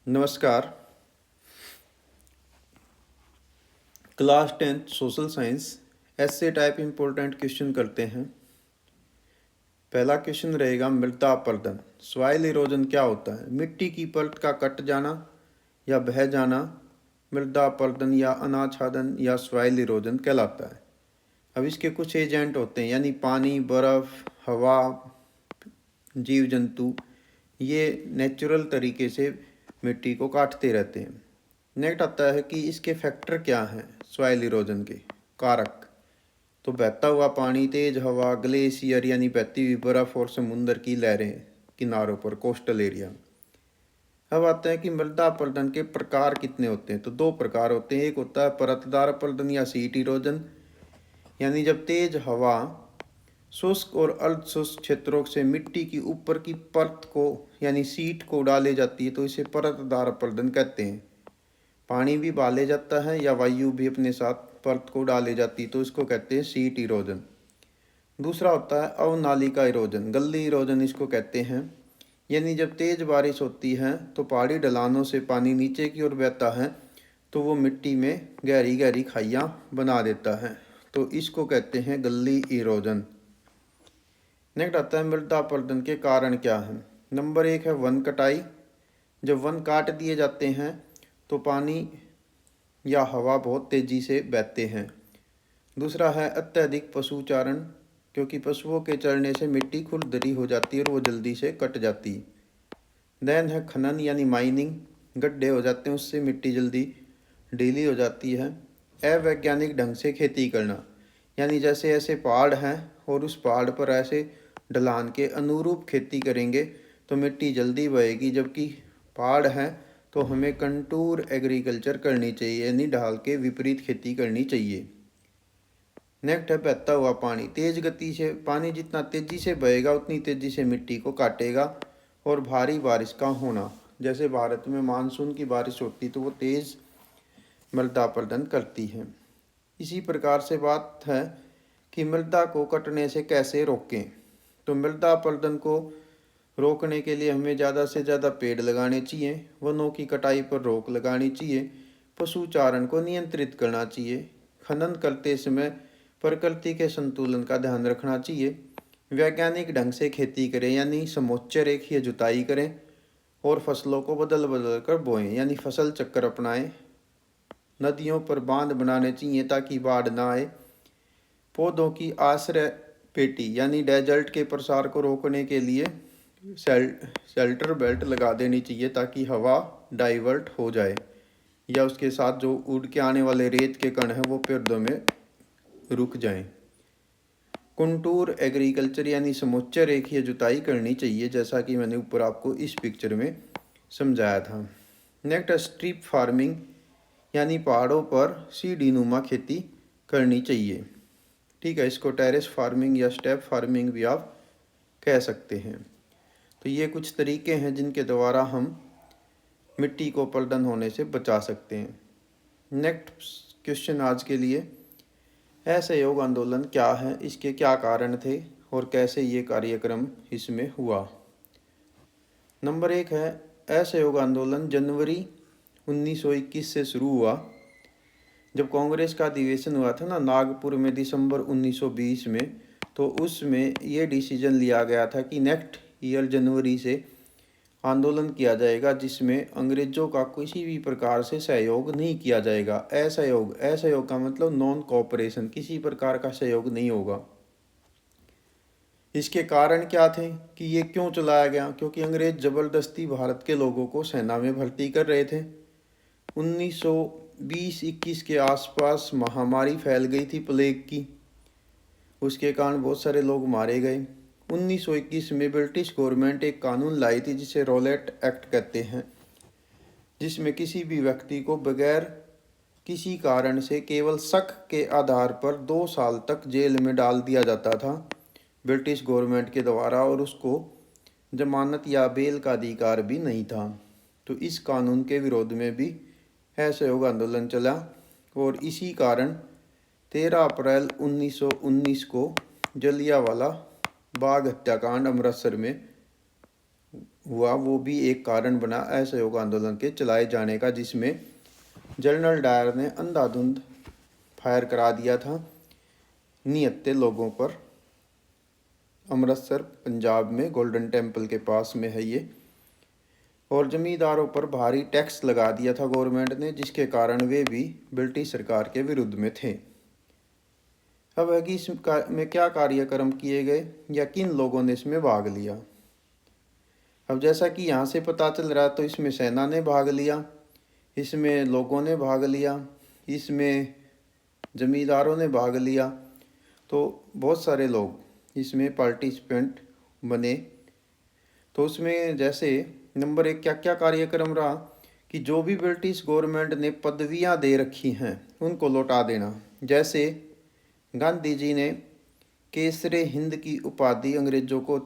नमस्कार। Class 10th social science ऐसे type important question करते हैं। पहला क्वेश्चन रहेगा मृदा अपरदन। सॉइल इरोजन क्या होता है? मिट्टी की परत का कट जाना या बह जाना मृदा अपरदन या अनाच्छादन या सॉइल इरोजन कहलाता है। अब इसके कुछ एजेंट होते हैं, यानी पानी, बर्फ, हवा, जीव जंतु, ये नेचुरल तरीके से मिट्टी को काटते रहते हैं। नेक्स्ट आता है कि इसके फैक्टर क्या हैं सॉइल इरोजन के कारक। तो बहता हुआ पानी, तेज हवा, ग्लेशियर यानी बहती हुई बर्फ और समुद्र की लहरें किनारों पर, कोस्टल एरिया। अब आते हैं कि मृदा अपरदन के प्रकार कितने होते हैं। तो दो प्रकार होते हैं। एक होता है परतदार अपरदन या सीट इरोजन, यानी जब तेज हवा शुष्क और अर्ध शुष्क क्षेत्रों से मिट्टी की ऊपर की परत को यानी सीट को उड़ा ले जाती है, तो इसे परतदार अपरदन कहते हैं। पानी भी बहा ले जाता है या वायु भी अपने साथ परत को डाले जाती है, तो इसको कहते हैं सीट इरोजन। दूसरा होता है अवनालिका इरोजन, गली इरोजन इसको कहते हैं। यानी जब तेज बारिश होती है तो पहाड़ी ढलानों से पानी नीचे की ओर बहता है, तो वो मिट्टी में गहरी गहरी खाइयाँ बना देता है, तो इसको कहते हैं गली इरोजन। नेक्स्ट आता है मृदा अपरदन के कारण क्या है। नंबर 1 है वन कटाई। जब वन काट दिए जाते हैं तो पानी या हवा बहुत तेज़ी से बहते हैं। दूसरा है अत्यधिक पशुचारण, क्योंकि पशुओं के चरने से मिट्टी खुरदरी हो जाती है और वो जल्दी से कट जाती है। देन है खनन यानी माइनिंग, गड्ढे हो जाते हैं, उससे मिट्टी जल्दी ढीली हो जाती है। अवैज्ञानिक ढंग से खेती करना, यानी जैसे ऐसे पहाड़ हैं और उस पहाड़ पर ऐसे ढलान के अनुरूप खेती करेंगे तो मिट्टी जल्दी बहेगी, जबकि पहाड़ है तो हमें कंटूर एग्रीकल्चर करनी चाहिए, यानी ढाल के विपरीत खेती करनी चाहिए। नेक्स्ट है बहता हुआ पानी। तेज गति से पानी जितना तेजी से बहेगा उतनी तेजी से मिट्टी को काटेगा। और भारी बारिश का होना, जैसे भारत में मानसून की बारिश होती तो वो तेज मृदा अपरदन करती है। इसी प्रकार से बात है कि मृदा को कटने से कैसे रोकें। तो मृदा अपरदन को रोकने के लिए हमें ज़्यादा से ज़्यादा पेड़ लगाने चाहिए, वनों की कटाई पर रोक लगानी चाहिए, पशुचारण को नियंत्रित करना चाहिए, खनन करते समय प्रकृति के संतुलन का ध्यान रखना चाहिए, वैज्ञानिक ढंग से खेती करें यानी समोच्च रेखीय जुताई करें, और फसलों को बदल बदल कर बोएं यानी फसल चक्कर अपनाएं। नदियों पर बांध बनाने चाहिए ताकि बाढ़ ना आए। पौधों की आश्रय पेटी यानी डेजर्ट के प्रसार को रोकने के लिए शेल्टर बेल्ट लगा देनी चाहिए ताकि हवा डाइवर्ट हो जाए, या उसके साथ जो उड़ के आने वाले रेत के कण हैं वो पौधों में रुक जाएं। कंटूर एग्रीकल्चर यानी समुच्च रेखीय जुताई करनी चाहिए, जैसा कि मैंने ऊपर आपको इस पिक्चर में समझाया था। नेक्स्ट स्ट्रिप फार्मिंग, यानी पहाड़ों पर सीढ़ी नुमा खेती करनी चाहिए। ठीक है, इसको टेरेस फार्मिंग या स्टेप फार्मिंग भी आप कह सकते हैं। तो ये कुछ तरीके हैं जिनके द्वारा हम मिट्टी को अपरदन होने से बचा सकते हैं। नेक्स्ट क्वेश्चन आज के लिए, असहयोग आंदोलन क्या है, इसके क्या कारण थे और कैसे ये कार्यक्रम इसमें हुआ। नंबर 1 है असहयोग आंदोलन जनवरी 1921 से शुरू हुआ। जब कांग्रेस का अधिवेशन हुआ था ना नागपुर में दिसंबर 1920 में, तो उसमें ये डिसीजन लिया गया था कि नेक्स्ट ईयर जनवरी से आंदोलन किया जाएगा, जिसमें अंग्रेजों का किसी भी प्रकार से सहयोग नहीं किया जाएगा। असहयोग का मतलब नॉन कोऑपरेशन, किसी प्रकार का सहयोग नहीं होगा। इसके कारण क्या थे कि ये क्यों चलाया गया? क्योंकि अंग्रेज ज़बरदस्ती भारत के लोगों को सेना में भर्ती कर रहे थे। 1920-21 के आसपास महामारी फैल गई थी प्लेग की, उसके कारण बहुत सारे लोग मारे गए। 1921 में ब्रिटिश गवर्नमेंट एक कानून लाई थी जिसे रॉलेट एक्ट कहते हैं, जिसमें किसी भी व्यक्ति को बगैर किसी कारण से केवल शक के आधार पर 2 साल तक जेल में डाल दिया जाता था ब्रिटिश गवर्नमेंट के द्वारा, और उसको जमानत या बेल का अधिकार भी नहीं था। तो इस कानून के विरोध में भी असहयोग आंदोलन चला, और इसी कारण 13 अप्रैल 1919 को जलियांवाला बाग हत्याकांड अमृतसर में हुआ वो भी एक कारण बना असहयोग आंदोलन के चलाए जाने का, जिसमें जनरल डायर ने अंधाधुंध फायर करा दिया था निहत्थे लोगों पर। अमृतसर पंजाब में गोल्डन टेम्पल के पास में है ये। और जमींदारों पर भारी टैक्स लगा दिया था गवर्नमेंट ने, जिसके कारण वे भी ब्रिटिश सरकार के विरुद्ध में थे। अब है कि इसमें क्या कार्यक्रम किए गए या किन लोगों ने इसमें भाग लिया। अब जैसा कि यहाँ से पता चल रहा है तो इसमें सेना ने भाग लिया, इसमें लोगों ने भाग लिया, इसमें जमींदारों ने भाग लिया। तो बहुत सारे लोग इसमें पार्टिसिपेंट बने। तो उसमें जैसे नंबर 1 क्या क्या कार्यक्रम रहा कि जो भी ब्रिटिश गवर्नमेंट ने पदवियां दे रखी हैं उनको लौटा देना। जैसे गांधी जी ने केसरे हिंद की उपाधि अंग्रेजों को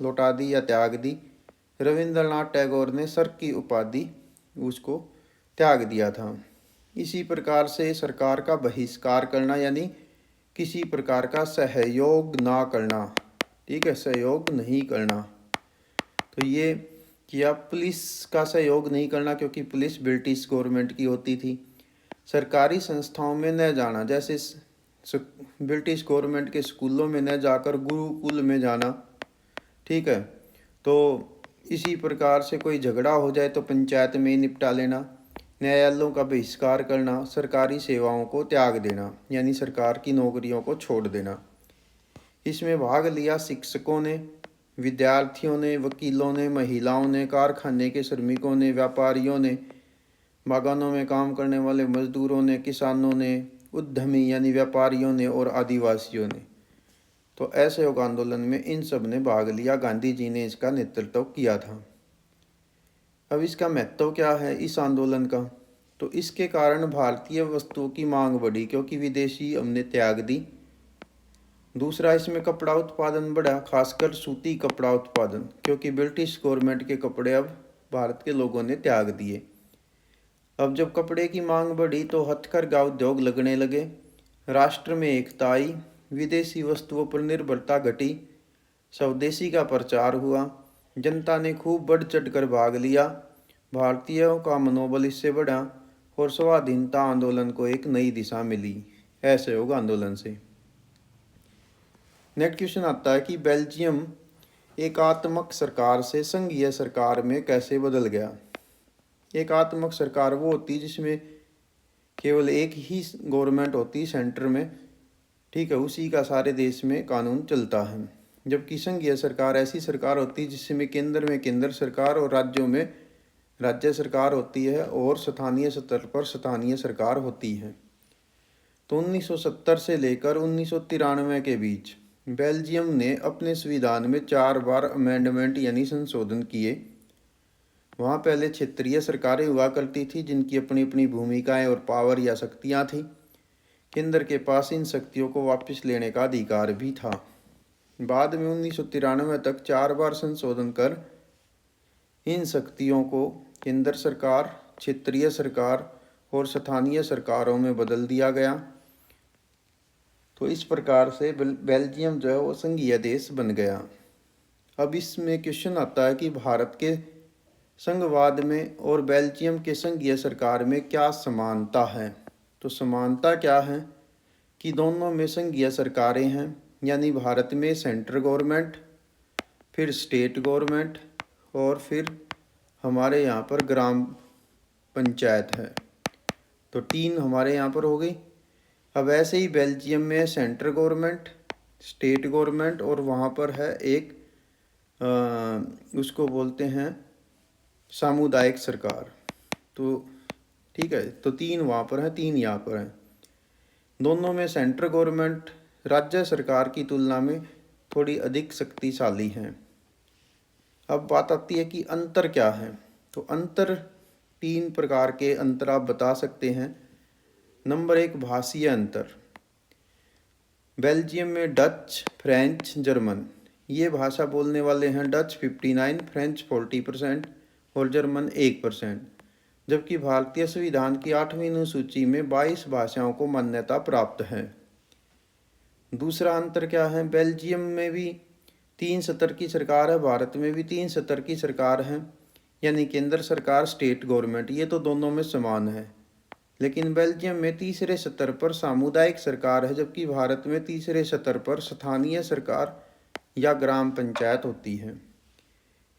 लौटा दी या त्याग दी। रविंद्रनाथ टैगोर ने सर की उपाधि उसको त्याग दिया था। इसी प्रकार से सरकार का बहिष्कार करना, यानी किसी प्रकार का सहयोग ना करना, ठीक है, सहयोग नहीं करना। तो ये किया। पुलिस का सहयोग नहीं करना, क्योंकि पुलिस ब्रिटिश गवर्नमेंट की होती थी। सरकारी संस्थाओं में न जाना, जैसे ब्रिटिश गवर्नमेंट के स्कूलों में न जाकर गुरुकुल में जाना, ठीक है। तो इसी प्रकार से कोई झगड़ा हो जाए तो पंचायत में ही निपटा लेना। न्यायालयों का बहिष्कार करना, सरकारी सेवाओं को त्याग देना, यानी सरकार की नौकरियों को छोड़ देना। इसमें भाग लिया शिक्षकों ने, विद्यार्थियों ने, वकीलों ने, महिलाओं ने, कारखाने के श्रमिकों ने, व्यापारियों ने, बागानों में काम करने वाले मजदूरों ने, किसानों ने, उद्यमी यानी व्यापारियों ने और आदिवासियों ने। तो असहयोग आंदोलन में इन सब ने भाग लिया। गांधी जी ने इसका नेतृत्व किया था। अब इसका महत्व क्या है इस आंदोलन का? तो इसके कारण भारतीय वस्तुओं की मांग बढ़ी, क्योंकि विदेशी हमने त्याग दी। दूसरा, इसमें कपड़ा उत्पादन बढ़ा, खासकर सूती कपड़ा उत्पादन, क्योंकि ब्रिटिश गवर्नमेंट के कपड़े अब भारत के लोगों ने त्याग दिए। अब जब कपड़े की मांग बढ़ी तो हथकरघा उद्योग लगने लगे, राष्ट्र में एकता आई, विदेशी वस्तुओं पर निर्भरता घटी, स्वदेशी का प्रचार हुआ, जनता ने खूब बढ़ चढ़ कर भाग लिया, भारतीयों का मनोबल इससे बढ़ा और स्वाधीनता आंदोलन को एक नई दिशा मिली असहयोग आंदोलन से। नेक्स्ट क्वेश्चन आता है कि बेल्जियम एकात्मक सरकार से संघीय सरकार में कैसे बदल गया। एकात्मक सरकार वो होती है जिसमें केवल एक ही गवर्नमेंट होती है सेंटर में, ठीक है, उसी का सारे देश में कानून चलता है। जबकि संघीय सरकार ऐसी सरकार होती है जिसमें केंद्र सरकार और राज्यों में राज्य सरकार होती है और स्थानीय स्तर पर स्थानीय सरकार होती है। तो 1970 से लेकर 1993 के बीच बेल्जियम ने अपने संविधान में 4 बार अमेंडमेंट यानी संशोधन किए। वहाँ पहले क्षेत्रीय सरकारें हुआ करती थी जिनकी अपनी अपनी भूमिकाएं और पावर या शक्तियाँ थी। केंद्र के पास इन शक्तियों को वापस लेने का अधिकार भी था। बाद में 1993 तक 4 बार संशोधन कर इन शक्तियों को केंद्र सरकार, क्षेत्रीय सरकार और स्थानीय सरकारों में बदल दिया गया। तो इस प्रकार से बेल्जियम जो है वो संघीय देश बन गया। अब इसमें क्वेश्चन आता है कि भारत के संघवाद में और बेल्जियम के संघीय सरकार में क्या समानता है। तो समानता क्या है कि दोनों में संघीय सरकारें हैं, यानी भारत में सेंट्रल गवर्नमेंट, फिर स्टेट गवर्नमेंट और फिर हमारे यहाँ पर ग्राम पंचायत है। तो 3 हमारे यहाँ पर हो गई। अब ऐसे ही बेल्जियम में सेंट्रल गवर्नमेंट, स्टेट गवर्नमेंट और वहाँ पर है एक उसको बोलते हैं सामुदायिक सरकार। तो ठीक है, तो 3 वहाँ पर हैं, 3 यहाँ पर हैं। दोनों में सेंट्रल गवर्नमेंट राज्य सरकार की तुलना में थोड़ी अधिक शक्तिशाली हैं। अब बात आती है कि अंतर क्या है। तो अंतर 3 प्रकार के अंतर आप बता सकते हैं। नंबर 1, भाषीय अंतर। बेल्जियम में डच, फ्रेंच, जर्मन ये भाषा बोलने वाले हैं। डच 59, फ्रेंच 40% और जर्मन 1%। जबकि भारतीय संविधान की 8वीं अनुसूची में 22 भाषाओं को मान्यता प्राप्त है। दूसरा अंतर क्या है, बेल्जियम में भी 3 स्तर की सरकार है, भारत में भी 3 स्तर की सरकार है, यानी केंद्र सरकार, स्टेट गवर्नमेंट, ये तो दोनों में समान है। लेकिन बेल्जियम में तीसरे स्तर पर सामुदायिक सरकार है, जबकि भारत में तीसरे स्तर पर स्थानीय सरकार या ग्राम पंचायत होती है।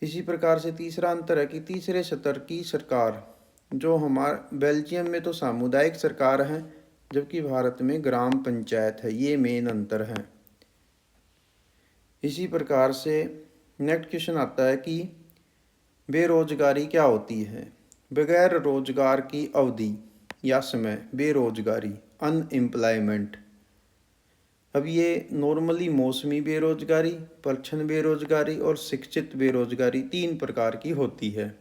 इसी प्रकार से तीसरा अंतर है कि तीसरे स्तर की सरकार जो हमारे बेल्जियम में तो सामुदायिक सरकार है, जबकि भारत में ग्राम पंचायत है। ये मेन अंतर है। इसी प्रकार से नेक्स्ट क्वेश्चन आता है कि बेरोजगारी क्या होती है। बगैर रोजगार की अवधि या समय, बेरोजगारी, अनएम्प्लॉयमेंट। अब ये नॉर्मली मौसमी बेरोजगारी, परछन बेरोजगारी और शिक्षित बेरोजगारी 3 प्रकार की होती है।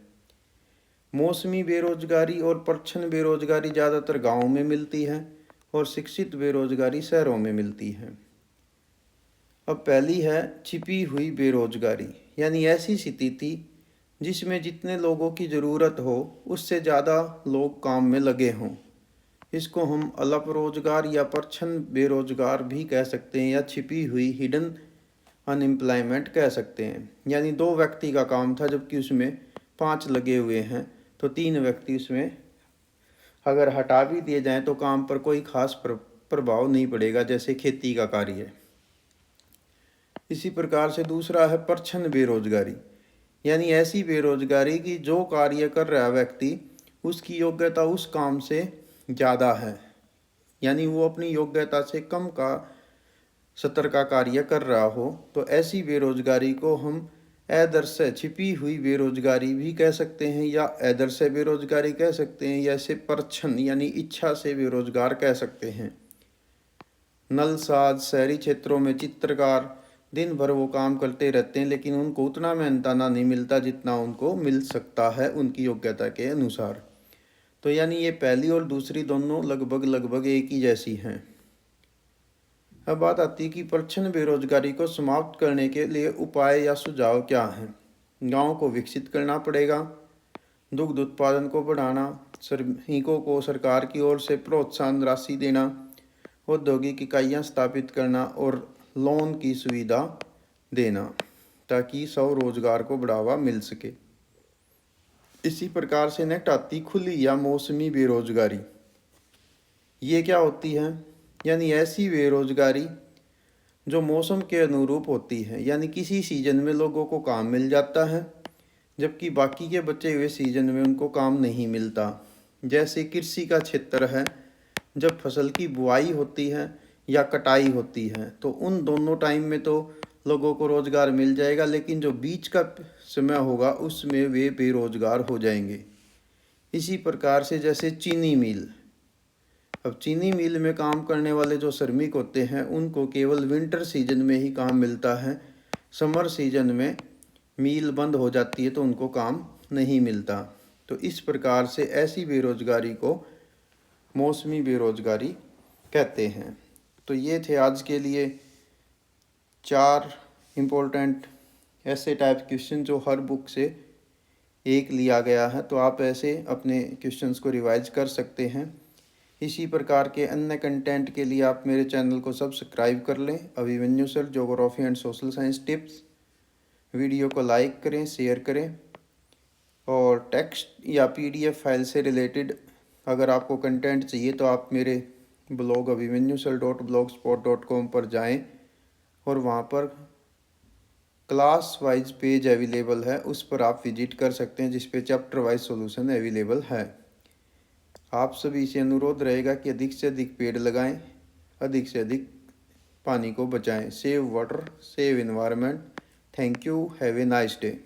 मौसमी बेरोजगारी और परछन बेरोजगारी ज़्यादातर गाँव में मिलती है और शिक्षित बेरोजगारी शहरों में मिलती है। अब पहली है छिपी हुई बेरोजगारी, यानी ऐसी स्थिति जिसमें जितने लोगों की ज़रूरत हो उससे ज़्यादा लोग काम में लगे हों। इसको हम अल्प रोजगार या परछन बेरोजगार भी कह सकते हैं, या छिपी हुई हिडन अनएम्प्लॉयमेंट कह सकते हैं। यानी 2 व्यक्ति का काम था जबकि उसमें 5 लगे हुए हैं, तो 3 व्यक्ति उसमें अगर हटा भी दिए जाएं तो काम पर कोई खास प्रभाव नहीं पड़ेगा, जैसे खेती का कार्य है। इसी प्रकार से दूसरा है परछन बेरोजगारी, यानी ऐसी बेरोजगारी कि जो कार्य कर रहा व्यक्ति उसकी योग्यता उस काम से ज़्यादा है, यानी वो अपनी योग्यता से कम का स्तर का कार्य कर रहा हो, तो ऐसी बेरोजगारी को हम अदर्श छिपी हुई बेरोजगारी भी कह सकते हैं, या अदर्श बेरोजगारी कह सकते हैं, या इसे परछन यानी इच्छा से बेरोजगार कह सकते हैं। नलसाज शहरी क्षेत्रों में चित्रकार दिन भर वो काम करते रहते हैं, लेकिन उनको उतना मेहनताना नहीं मिलता जितना उनको मिल सकता है उनकी योग्यता के अनुसार। तो यानी ये पहली और दूसरी दोनों लगभग एक ही जैसी हैं। अब बात आती है कि परछन बेरोजगारी को समाप्त करने के लिए उपाय या सुझाव क्या हैं। गाँव को विकसित करना पड़ेगा, दुग्ध उत्पादन को बढ़ाना, श्रमिकों को सरकार की ओर से प्रोत्साहन राशि देना, औद्योगिक इकाइयाँ स्थापित करना और लोन की सुविधा देना, ताकि स्वरोजगार को बढ़ावा मिल सके। इसी प्रकार से नेक्स्ट आती खुली या मौसमी बेरोजगारी। ये क्या होती है, यानी ऐसी बेरोजगारी जो मौसम के अनुरूप होती है, यानी किसी सीजन में लोगों को काम मिल जाता है जबकि बाकी के बचे हुए सीजन में उनको काम नहीं मिलता। जैसे कृषि का क्षेत्र है, जब फसल की बुआई होती है या कटाई होती है तो उन दोनों टाइम में तो लोगों को रोज़गार मिल जाएगा, लेकिन जो बीच का समय होगा उसमें वे बेरोजगार हो जाएंगे। इसी प्रकार से जैसे चीनी मिल, अब चीनी मिल में काम करने वाले जो श्रमिक होते हैं उनको केवल विंटर सीजन में ही काम मिलता है, समर सीजन में मिल बंद हो जाती है तो उनको काम नहीं मिलता। तो इस प्रकार से ऐसी बेरोजगारी को मौसमी बेरोजगारी कहते हैं। तो ये थे आज के लिए 4 इम्पोर्टेंट ऐसे टाइप क्वेश्चन जो हर बुक से एक लिया गया है, तो आप ऐसे अपने क्वेश्चंस को रिवाइज कर सकते हैं। इसी प्रकार के अन्य कंटेंट के लिए आप मेरे चैनल को सब्सक्राइब कर लें, Abhimanyu sir geography and social science tips. Video को लाइक करें, शेयर करें, और टेक्स्ट या पीडीएफ फाइल से रिलेटेड अगर आपको कंटेंट चाहिए तो आप मेरे ब्लॉग abhimanusar.blogspot.com पर जाएं और वहाँ पर क्लास वाइज पेज अवेलेबल है, उस पर आप विजिट कर सकते हैं जिस पे चैप्टर वाइज सॉल्यूशन अवेलेबल है। आप सभी से अनुरोध रहेगा कि अधिक से अधिक पेड़ लगाएं, अधिक से अधिक पानी को बचाएं। Save water, save environment. Thank you, have a nice day.